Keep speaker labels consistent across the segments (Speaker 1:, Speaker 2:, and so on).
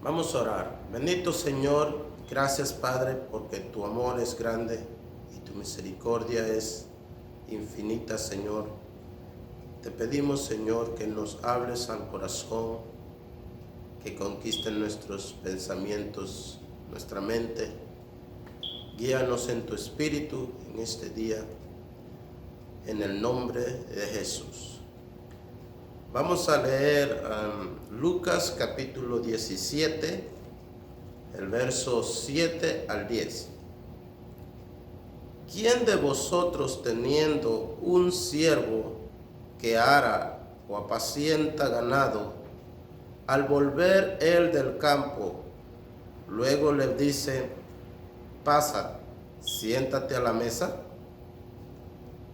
Speaker 1: Vamos a orar. Bendito Señor, gracias Padre, porque tu amor es grande y tu misericordia es infinita, Señor. Te pedimos, Señor, que nos hables al corazón, que conquisten nuestros pensamientos, nuestra mente. Guíanos en tu espíritu en este día, en el nombre de Jesús. Vamos a leer Lucas capítulo 17, el verso 7 al 10. ¿Quién de vosotros, teniendo un siervo que ara o apacienta ganado, al volver él del campo, luego le dice: pasa, siéntate a la mesa?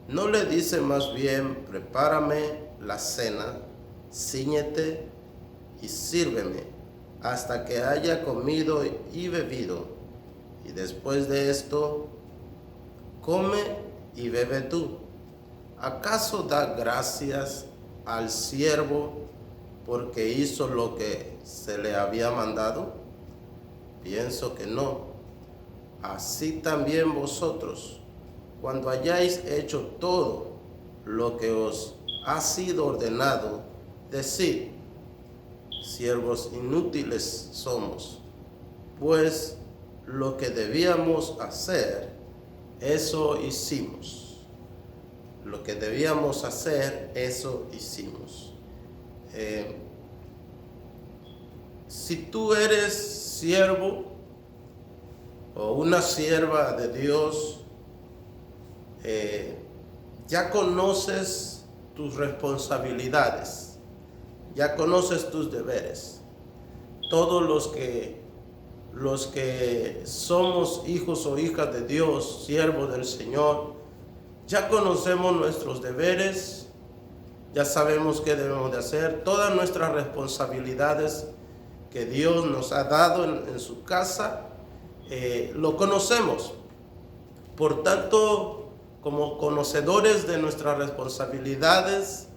Speaker 1: ¿No le dice más bien: prepárame la cena, cíñete y sírveme hasta que haya comido y bebido, y después de esto come y bebe tú? ¿Acaso da gracias al siervo porque hizo lo que se le había mandado? Pienso que no. Así también vosotros, cuando hayáis hecho todo lo que os ha sido ordenado, decid: siervos inútiles somos, pues lo que debíamos hacer, eso hicimos. Lo que debíamos hacer, eso hicimos. Si tú eres siervo o una sierva de Dios, ya conoces tus responsabilidades, ya conoces tus deberes. Todos los que somos hijos o hijas de Dios, siervos del Señor, ya conocemos nuestros deberes, ya sabemos qué debemos de hacer. Todas nuestras responsabilidades que Dios nos ha dado en su casa, lo conocemos. Por tanto, como conocedores de nuestras responsabilidades,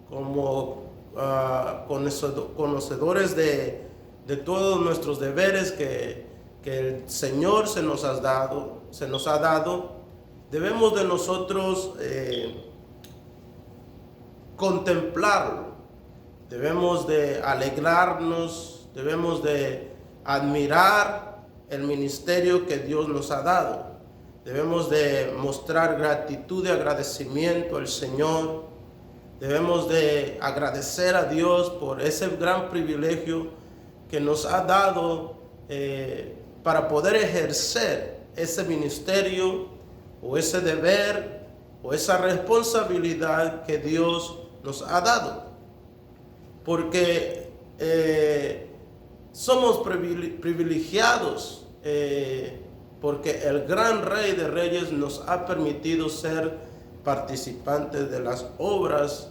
Speaker 1: como conocedores de todos nuestros deberes que el Señor se nos ha dado, debemos de nosotros contemplarlo, debemos de alegrarnos, debemos de admirar el ministerio que Dios nos ha dado. Debemos de mostrar gratitud y agradecimiento al Señor. Debemos de agradecer a Dios por ese gran privilegio que nos ha dado para poder ejercer ese ministerio o ese deber o esa responsabilidad que Dios nos ha dado. Porque somos privilegiados, porque el gran Rey de Reyes nos ha permitido ser participantes de las obras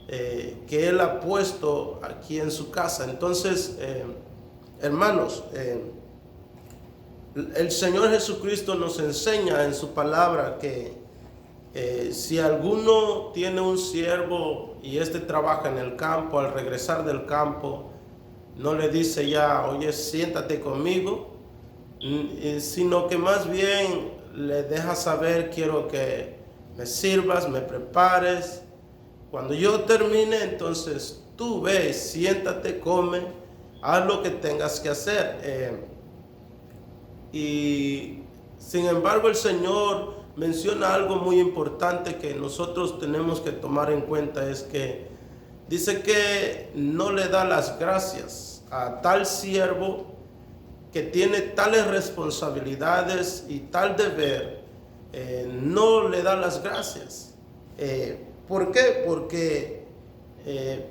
Speaker 1: que Él ha puesto aquí en su casa. Entonces, hermanos, el Señor Jesucristo nos enseña en su palabra que si alguno tiene un siervo y éste trabaja en el campo, al regresar del campo, no le dice ya: oye, siéntate conmigo, sino que más bien le deja saber: quiero que me sirvas, me prepares. Cuando yo termine, entonces tú ve, siéntate, come, haz lo que tengas que hacer. Y sin embargo, el Señor menciona algo muy importante que nosotros tenemos que tomar en cuenta. Es que dice que no le da las gracias a tal siervo que tiene tales responsabilidades y tal deber, no le da las gracias. ¿Por qué? Porque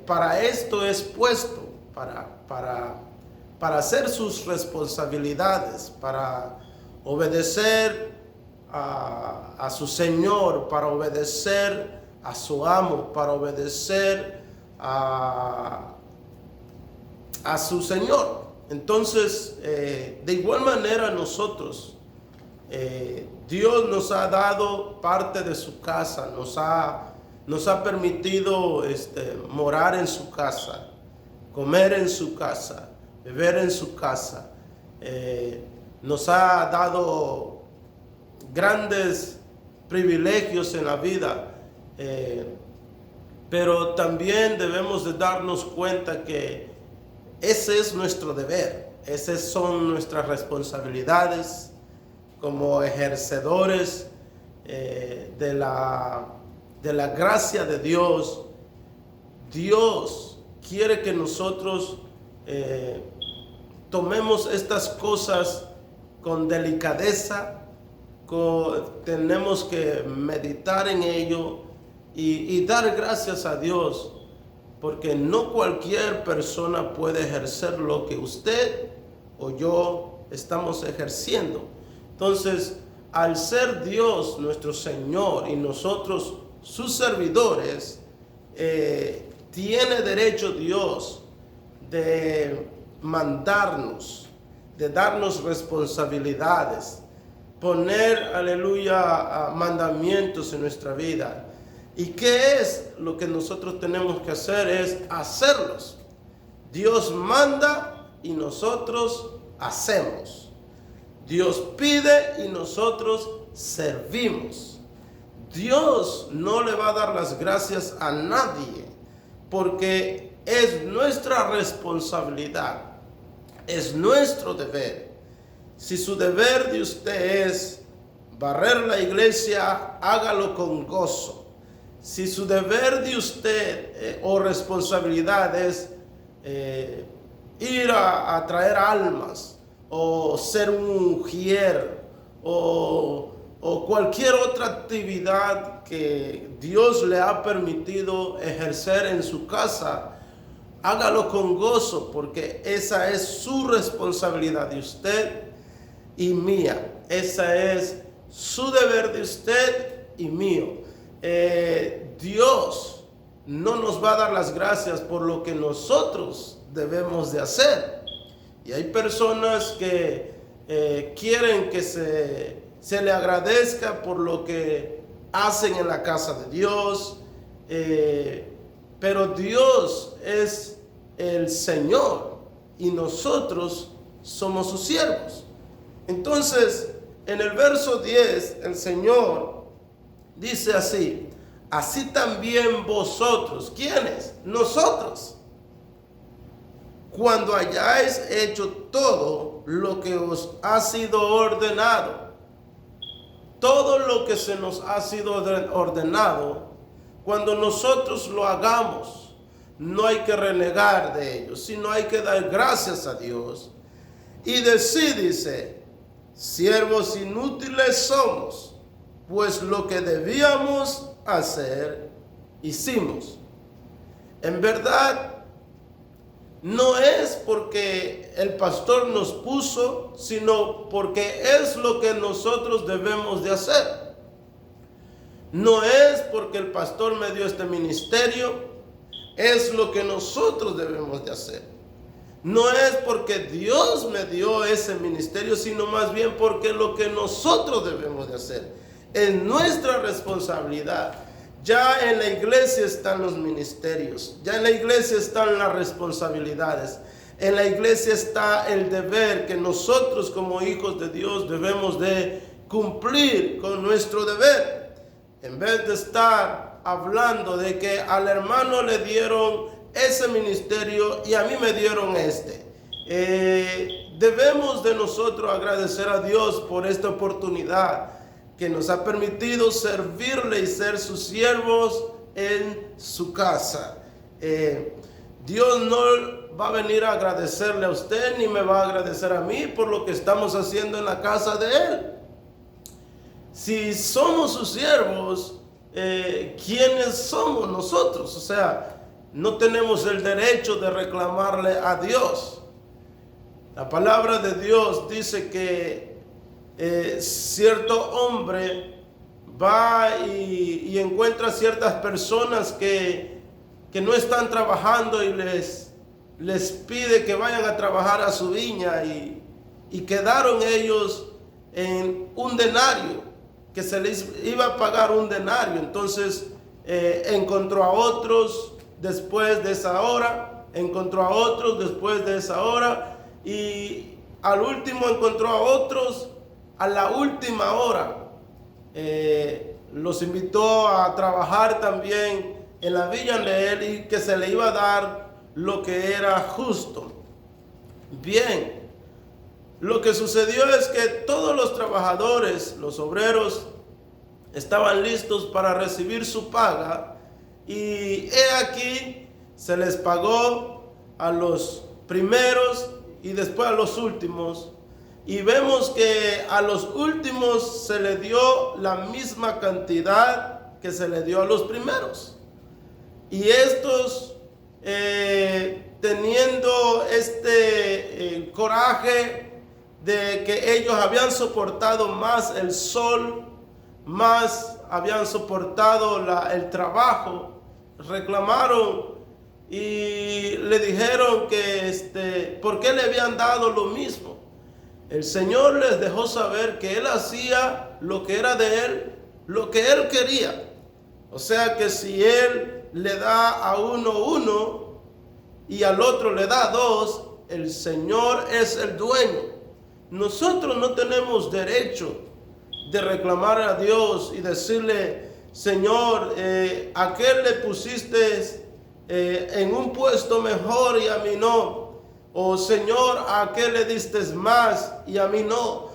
Speaker 1: para esto es puesto, para hacer sus responsabilidades, para obedecer a su Señor, para obedecer a su amo, para obedecer a su Señor. Entonces, de igual manera nosotros, Dios nos ha dado parte de su casa, nos ha permitido morar en su casa, comer en su casa, ver en su casa. Nos ha dado grandes privilegios en la vida, pero también debemos de darnos cuenta que ese es nuestro deber, esas son nuestras responsabilidades como ejercedores de la gracia de Dios. Dios quiere que nosotros tomemos estas cosas con delicadeza, tenemos que meditar en ello y dar gracias a Dios, porque no cualquier persona puede ejercer lo que usted o yo estamos ejerciendo. Entonces, al ser Dios nuestro Señor y nosotros sus servidores, tiene derecho Dios de mandarnos, de darnos responsabilidades, poner, aleluya, mandamientos en nuestra vida. ¿Y qué es lo que nosotros tenemos que hacer? Es hacerlos. Dios manda y nosotros hacemos. Dios pide y nosotros servimos. Dios no le va a dar las gracias a nadie, porque es nuestra responsabilidad, es nuestro deber. Si su deber de usted es barrer la iglesia, hágalo con gozo. Si su deber de usted o responsabilidad es ir a traer almas, o ser un ujier, o cualquier otra actividad que Dios le ha permitido ejercer en su casa, hágalo con gozo, porque esa es su responsabilidad de usted y mía. Esa es su deber de usted y mío. Dios no nos va a dar las gracias por lo que nosotros debemos de hacer. Y hay personas que quieren que se le agradezca por lo que hacen en la casa de Dios, pero Dios es el Señor y nosotros somos sus siervos. Entonces, en el verso 10, el Señor dice así: así también vosotros, ¿quiénes? Nosotros, cuando hayáis hecho todo lo que os ha sido ordenado. Todo lo que se nos ha sido ordenado, cuando nosotros lo hagamos, no hay que renegar de ello, sino hay que dar gracias a Dios y decir, dice, siervos inútiles somos, pues lo que debíamos hacer, hicimos. En verdad, no es porque el pastor nos puso, sino porque es lo que nosotros debemos de hacer. No es porque el pastor me dio este ministerio, es lo que nosotros debemos de hacer. No es porque Dios me dio ese ministerio, sino más bien porque lo que nosotros debemos de hacer. Es nuestra responsabilidad. Ya en la iglesia están los ministerios, ya en la iglesia están las responsabilidades, en la iglesia está el deber que nosotros como hijos de Dios debemos de cumplir con nuestro deber. En vez de estar hablando de que al hermano le dieron ese ministerio y a mí me dieron este, debemos de nosotros agradecer a Dios por esta oportunidad que nos ha permitido servirle y ser sus siervos en su casa. Dios no va a venir a agradecerle a usted ni me va a agradecer a mí por lo que estamos haciendo en la casa de Él. Si somos sus siervos, ¿quiénes somos nosotros? O sea, no tenemos el derecho de reclamarle a Dios. La palabra de Dios dice que cierto hombre va y encuentra ciertas personas que no están trabajando y les pide que vayan a trabajar a su viña y quedaron ellos en un denario, que se les iba a pagar un denario. Entonces encontró a otros después de esa hora, encontró a otros después de esa hora, y al último encontró a otros a la última hora. Los invitó a trabajar también en la viña de él y que se le iba a dar lo que era justo. Bien, lo que sucedió es que todos los trabajadores, los obreros, estaban listos para recibir su paga, y he aquí se les pagó a los primeros y después a los últimos, y vemos que a los últimos se le dio la misma cantidad que se le dio a los primeros. Y estos teniendo coraje de que ellos habían soportado más el sol, más habían soportado el trabajo, reclamaron y le dijeron que por qué le habían dado lo mismo. El Señor les dejó saber que Él hacía lo que era de Él, lo que Él quería. O sea que si Él le da a uno y al otro le da 2, el Señor es el dueño. Nosotros no tenemos derecho de reclamar a Dios y decirle: Señor, a aquel le pusiste en un puesto mejor y a mí no. O Señor, a aquel le diste más y a mí no.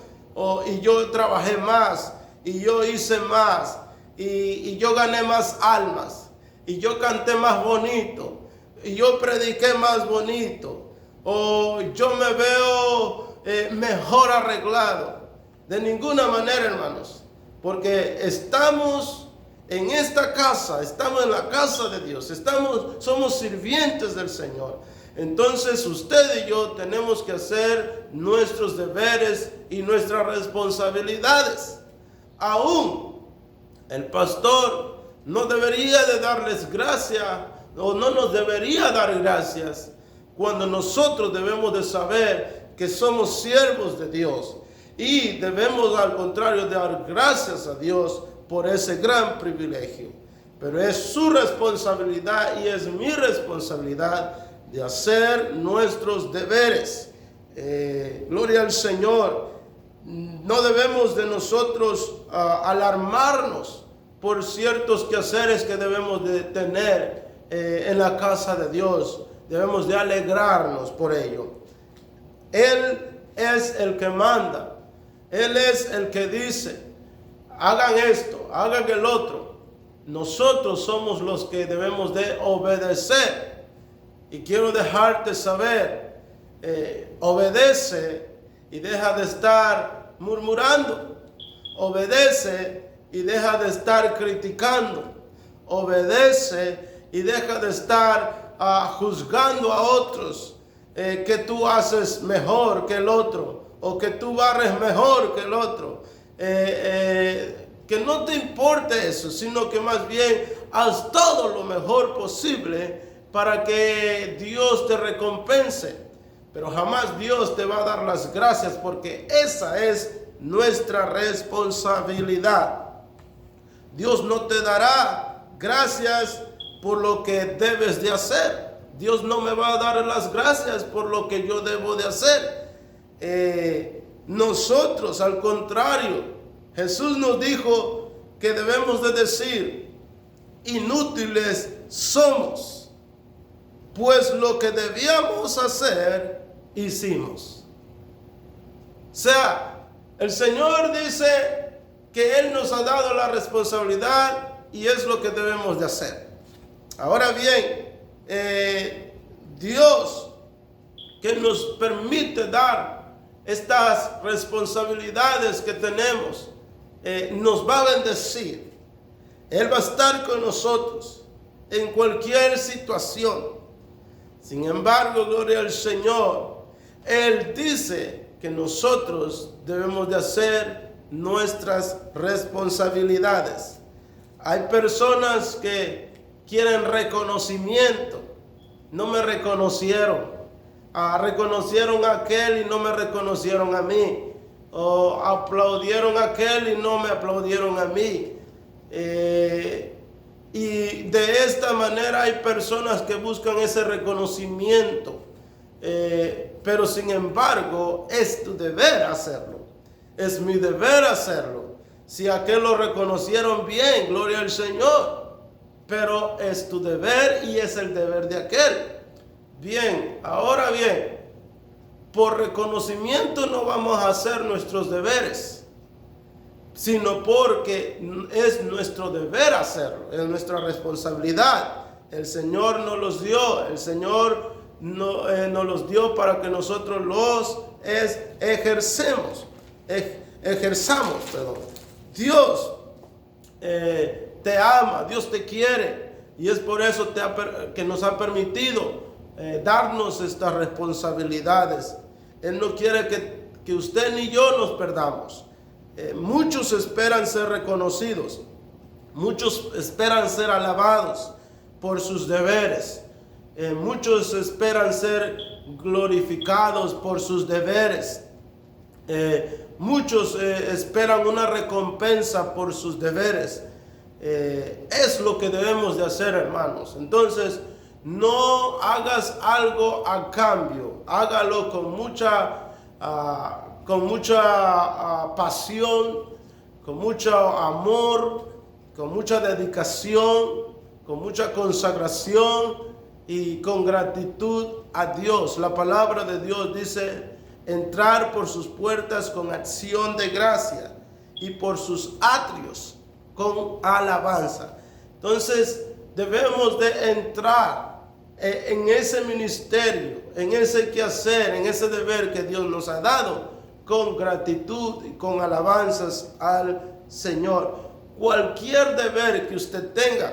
Speaker 1: Y yo trabajé más y yo hice más y yo gané más almas y yo canté más bonito y yo prediqué más bonito, o yo me veo mejor arreglado. De ninguna manera, hermanos, porque estamos en esta casa, estamos en la casa de Dios, somos sirvientes del Señor. Entonces usted y yo tenemos que hacer nuestros deberes y nuestras responsabilidades. Aún el pastor no debería de darles gracias, o no nos debería dar gracias, cuando nosotros debemos de saber que somos siervos de Dios, y debemos al contrario dar gracias a Dios por ese gran privilegio. Pero es su responsabilidad y es mi responsabilidad de hacer nuestros deberes. Gloria al Señor. No debemos de nosotros alarmarnos por ciertos quehaceres que debemos de tener en la casa de Dios. Debemos de alegrarnos por ello. Él es el que manda. Él es el que dice: hagan esto, hagan el otro. Nosotros somos los que debemos de obedecer. Y quiero dejarte saber, obedece y deja de estar murmurando. Obedece y deja de estar criticando. Obedece y deja de estar juzgando a otros, que tú haces mejor que el otro, o que tú barres mejor que el otro. Que no te importe eso, sino que más bien haz todo lo mejor posible para que Dios te recompense. Pero jamás Dios te va a dar las gracias, porque esa es nuestra responsabilidad. Dios no te dará gracias por lo que debes de hacer. Dios no me va a dar las gracias por lo que yo debo de hacer. Nosotros, al contrario, Jesús nos dijo que debemos de decir: inútiles somos, pues lo que debíamos hacer, hicimos. O sea, el Señor dice que Él nos ha dado la responsabilidad y es lo que debemos de hacer. Ahora bien, Dios, que nos permite dar estas responsabilidades que tenemos, nos va a bendecir. Él va a estar con nosotros en cualquier situación. Sin embargo, gloria al Señor, Él dice que nosotros debemos de hacer nuestras responsabilidades. Hay personas que quieren reconocimiento. No me reconocieron. Reconocieron a aquel y no me reconocieron a mí. O aplaudieron a aquel y no me aplaudieron a mí. Y de esta manera hay personas que buscan ese reconocimiento, pero sin embargo es tu deber hacerlo. Es mi deber hacerlo. Si aquel lo reconocieron bien, gloria al Señor, pero es tu deber y es el deber de aquel. Bien, ahora bien, por reconocimiento no vamos a hacer nuestros deberes, sino porque es nuestro deber hacerlo, es nuestra responsabilidad. El Señor nos los dio, el Señor nos los dio para que nosotros los ejerzamos. Dios te ama, Dios te quiere, y es por eso que nos ha permitido darnos estas responsabilidades. Él no quiere que usted ni yo nos perdamos. Muchos esperan ser reconocidos, muchos esperan ser alabados por sus deberes, muchos esperan ser glorificados por sus deberes, muchos esperan una recompensa por sus deberes. Es lo que debemos de hacer, hermanos. Entonces, no hagas algo a cambio, hágalo con mucha pasión, con mucho amor, con mucha dedicación, con mucha consagración y con gratitud a Dios. La palabra de Dios dice: entrar por sus puertas con acción de gracia y por sus atrios con alabanza. Entonces debemos de entrar en ese ministerio, en ese quehacer, en ese deber que Dios nos ha dado, con gratitud y con alabanzas al Señor. Cualquier deber que usted tenga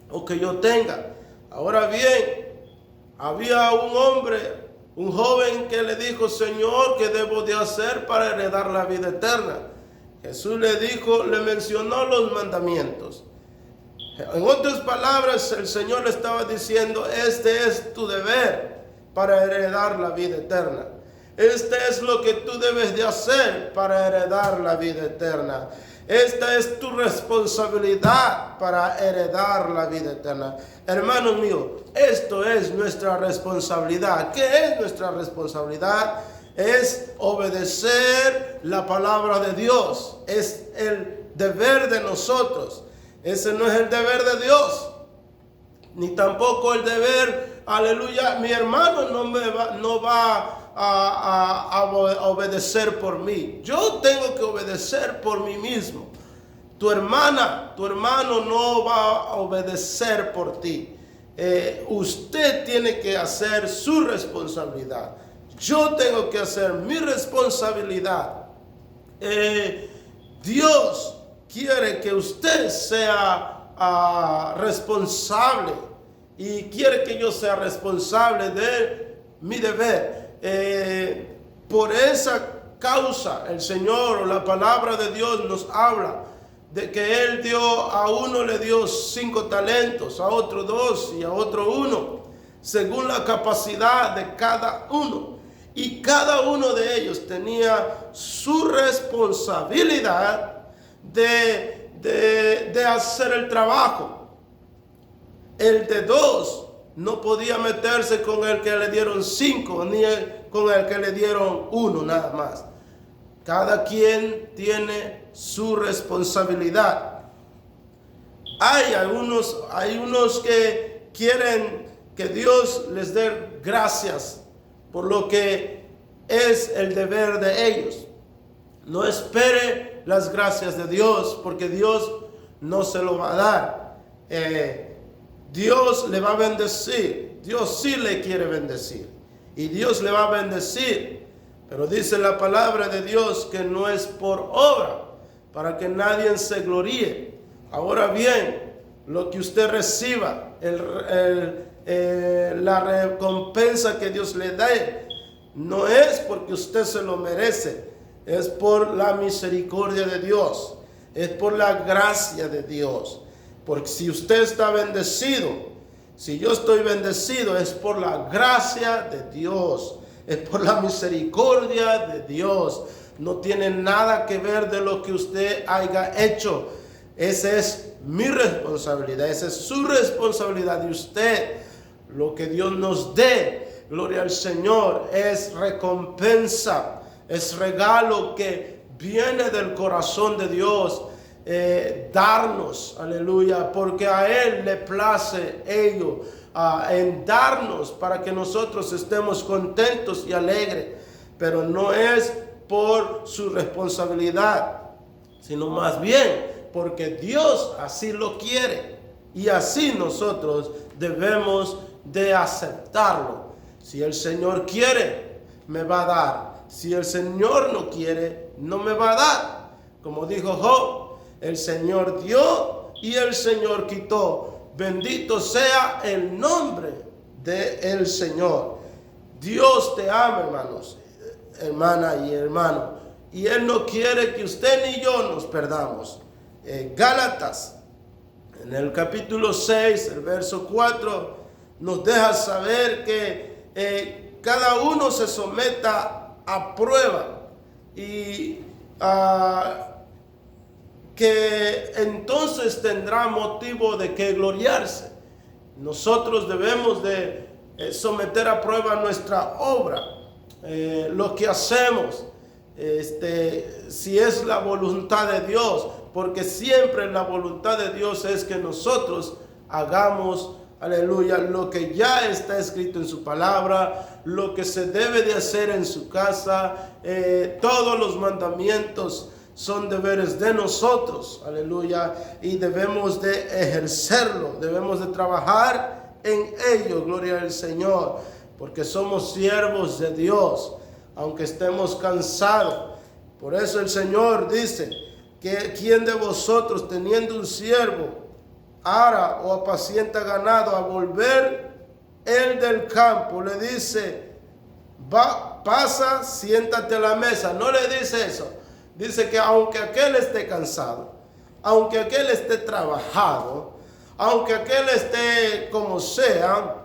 Speaker 1: o que yo tenga. Ahora bien, había un hombre, un joven, que le dijo: Señor, ¿qué debo de hacer para heredar la vida eterna? Jesús le mencionó los mandamientos. En otras palabras, el Señor le estaba diciendo: este es tu deber para heredar la vida eterna. Este es lo que tú debes de hacer para heredar la vida eterna. Esta es tu responsabilidad para heredar la vida eterna. Hermanos míos, esto es nuestra responsabilidad. ¿Qué es nuestra responsabilidad? Es obedecer la palabra de Dios. Es el deber de nosotros. Ese no es el deber de Dios, ni tampoco el deber, aleluya, mi hermano no va a obedecer por mí. Yo tengo que obedecer por mí mismo. Tu hermano no va a obedecer por ti. Usted tiene que hacer su responsabilidad. Yo tengo que hacer mi responsabilidad. Dios quiere que usted sea responsable, y quiere que yo sea responsable de mi deber. Por esa causa el Señor, o la palabra de Dios, nos habla de que Él a uno le dio 5 talentos, a otro 2 y a otro 1, según la capacidad de cada uno. Y cada uno de ellos tenía su responsabilidad de hacer el trabajo. El de 2 no podía meterse con el que le dieron 5, ni con el que le dieron 1 nada más. Cada quien tiene su responsabilidad. Hay unos que quieren que Dios les dé gracias por lo que es el deber de ellos. No espere las gracias de Dios, porque Dios no se lo va a dar. Dios le va a bendecir. Dios sí le quiere bendecir, y Dios le va a bendecir. Pero dice la palabra de Dios que no es por obra, para que nadie se gloríe. Ahora bien, lo que usted reciba, la recompensa que Dios le da, no es porque usted se lo merece, es por la misericordia de Dios, es por la gracia de Dios. Porque si usted está bendecido, si yo estoy bendecido, es por la gracia de Dios, es por la misericordia de Dios. No tiene nada que ver de lo que usted haya hecho. Esa es mi responsabilidad, esa es su responsabilidad de usted. Lo que Dios nos dé gloria al Señor, es recompensa, es regalo que viene del corazón de Dios, darnos, aleluya, porque a Él le place ello, en darnos para que nosotros estemos contentos y alegres, pero no es por su responsabilidad, sino más bien porque Dios así lo quiere y así nosotros debemos de aceptarlo. Si el Señor quiere, me va a dar. Si el Señor no quiere, no me va a dar. Como dijo Job, el Señor dio y el Señor quitó. Bendito sea el nombre del Señor. Dios te ama, hermanos, hermana y hermano, y Él no quiere que usted ni yo nos perdamos. Gálatas, en el capítulo 6, el verso 4, nos deja saber que cada uno se someta a prueba y que entonces tendrá motivo de que gloriarse. Nosotros debemos de someter a prueba nuestra obra, lo que hacemos, si es la voluntad de Dios, porque siempre la voluntad de Dios es que nosotros hagamos, aleluya, lo que ya está escrito en su palabra, lo que se debe de hacer en su casa. Todos los mandamientos son deberes de nosotros, aleluya, y debemos de ejercerlo, debemos de trabajar en ello, gloria al Señor, porque somos siervos de Dios, aunque estemos cansados. Por eso el Señor dice que ¿quién de vosotros, teniendo un siervo, ara o apacienta ganado, a volver él del campo, le dice, pasa, siéntate a la mesa? No le dice eso. Dice que aunque aquel esté cansado, aunque aquel esté trabajado, aunque aquel esté como sea,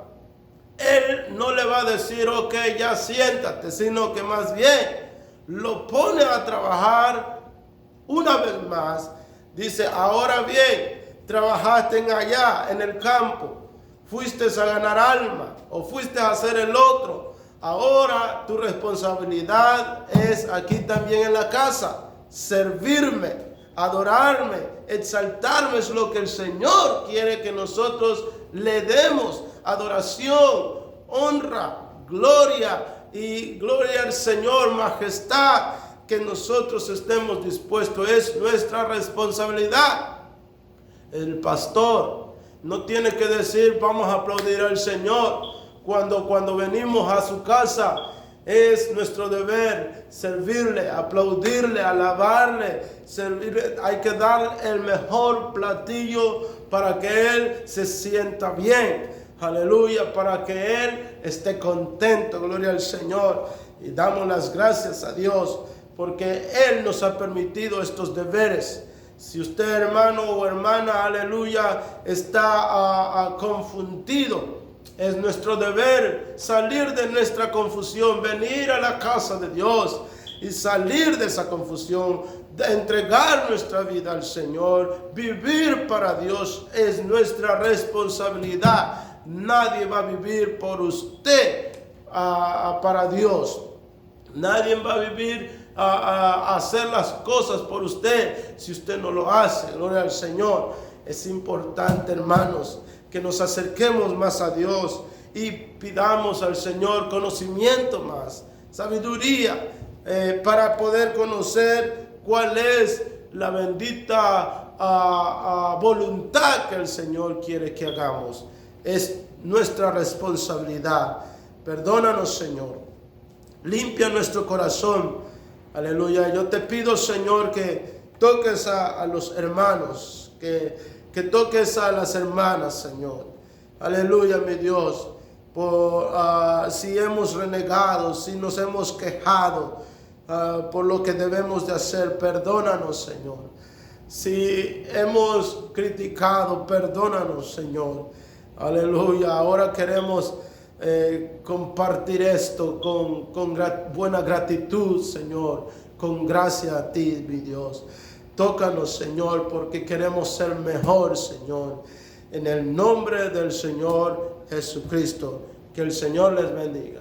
Speaker 1: Él no le va a decir, ok, ya siéntate, sino que más bien lo pone a trabajar una vez más. Dice, ahora bien, trabajaste allá en el campo, fuiste a ganar alma o fuiste a hacer el otro. Ahora tu responsabilidad es aquí también en la casa, servirme, adorarme, exaltarme. Es lo que el Señor quiere que nosotros le demos: adoración, honra, gloria y gloria al Señor, majestad, que nosotros estemos dispuestos. Es nuestra responsabilidad. El pastor no tiene que decir vamos a aplaudir al Señor. Cuando venimos a su casa, es nuestro deber servirle, aplaudirle, alabarle, servirle. Hay que dar el mejor platillo para que Él se sienta bien. Aleluya, para que Él esté contento. Gloria al Señor. Y damos las gracias a Dios porque Él nos ha permitido estos deberes. Si usted, hermano o hermana, aleluya, está confundido, es nuestro deber salir de nuestra confusión, venir a la casa de Dios y salir de esa confusión, de entregar nuestra vida al Señor. Vivir para Dios es nuestra responsabilidad. Nadie va a vivir por usted para Dios. Nadie va a vivir a hacer las cosas por usted si usted no lo hace. Gloria al Señor. Es importante, hermanos, que nos acerquemos más a Dios y pidamos al Señor conocimiento más, sabiduría, para poder conocer cuál es la bendita voluntad que el Señor quiere que hagamos. Es nuestra responsabilidad. Perdónanos, Señor. Limpia nuestro corazón. Aleluya. Yo te pido, Señor, que toques a los hermanos, que toques a las hermanas, Señor. Aleluya, mi Dios. Si hemos renegado, si nos hemos quejado por lo que debemos de hacer, perdónanos, Señor. Si hemos criticado, perdónanos, Señor. Aleluya. Ahora queremos compartir esto con buena gratitud, Señor, con gracia a ti, mi Dios. Tócanos, Señor, porque queremos ser mejor, Señor. En el nombre del Señor Jesucristo. Que el Señor les bendiga.